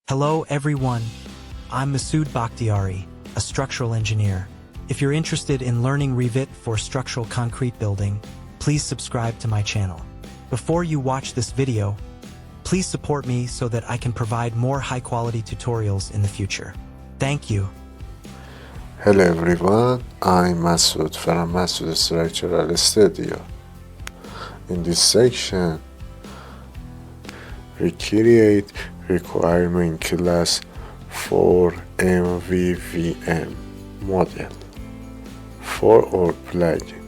Hello everyone, I'm Masood Bakhtiari, a structural engineer. If you're interested in learning Revit for structural concrete building, please subscribe to my channel. Before you watch this video, please support me so that I can provide more high-quality tutorials in the future. Thank you. Hello everyone, I'm Masood from Masood Structural Studio. In this section, we create requirement class for MVVM model for our plugin.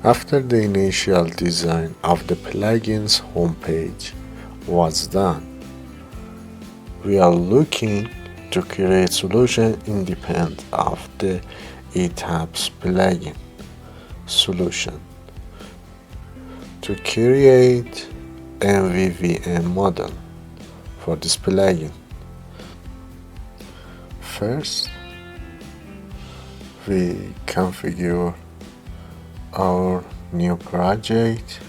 After the initial design of the plugin's homepage was done, we are looking to create solution independent of the ETABS plugin solution. To create MVVM model for this plugin, first we configure our new project.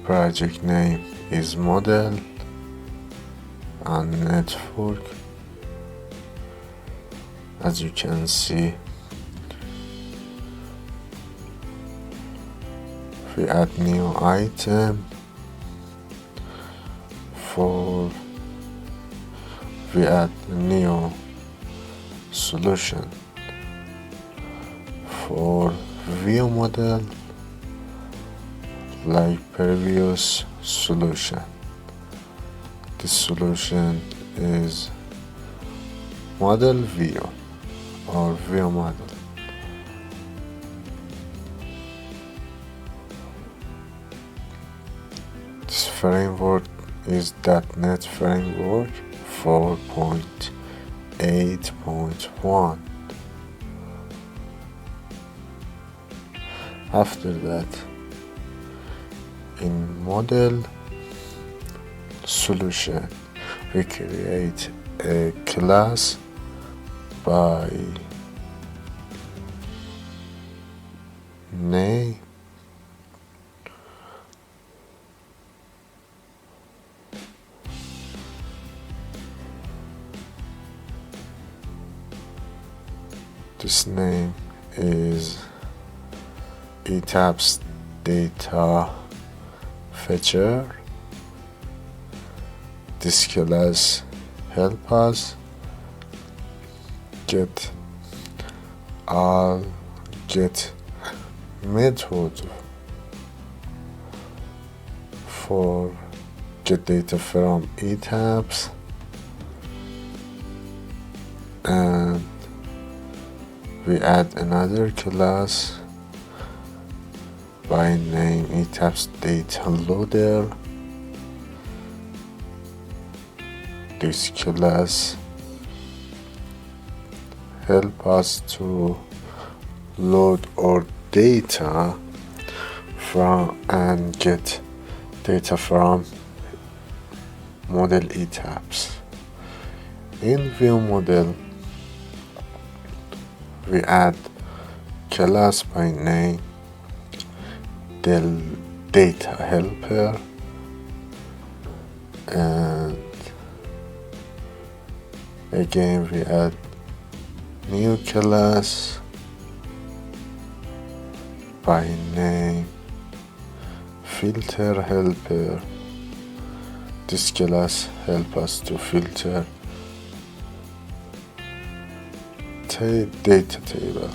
Project name is model and network. As you can see, we add new item we add new solution for view model like previous solution. This solution is model view or view model. This framework is .NET Framework 4.8.1. After that, in model solution, we create a class by name This name is ETABS data fetcher. This class help us get method for get data from ETABS, and we add another class by name ETABS data loader. This class help us to load our data from and get data from model ETABS. In view model, we add class by name the data helper, and again we add new class by name filter helper. This class help us to filter data table,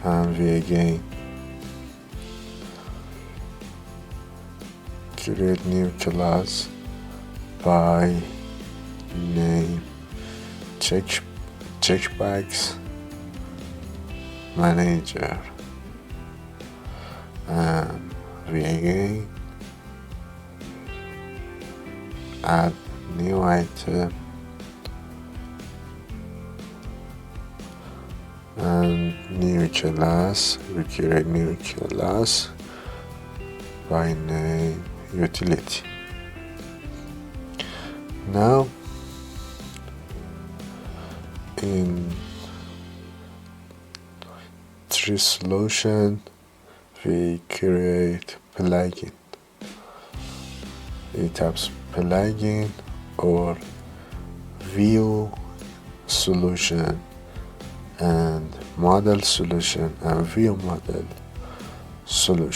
and we again create new class by name checkbox manager, and we again add new item and new class. We create new class by name utility. Now in tree solution, we create plugin. ETABS plugin or view solution and model solution and view model solution.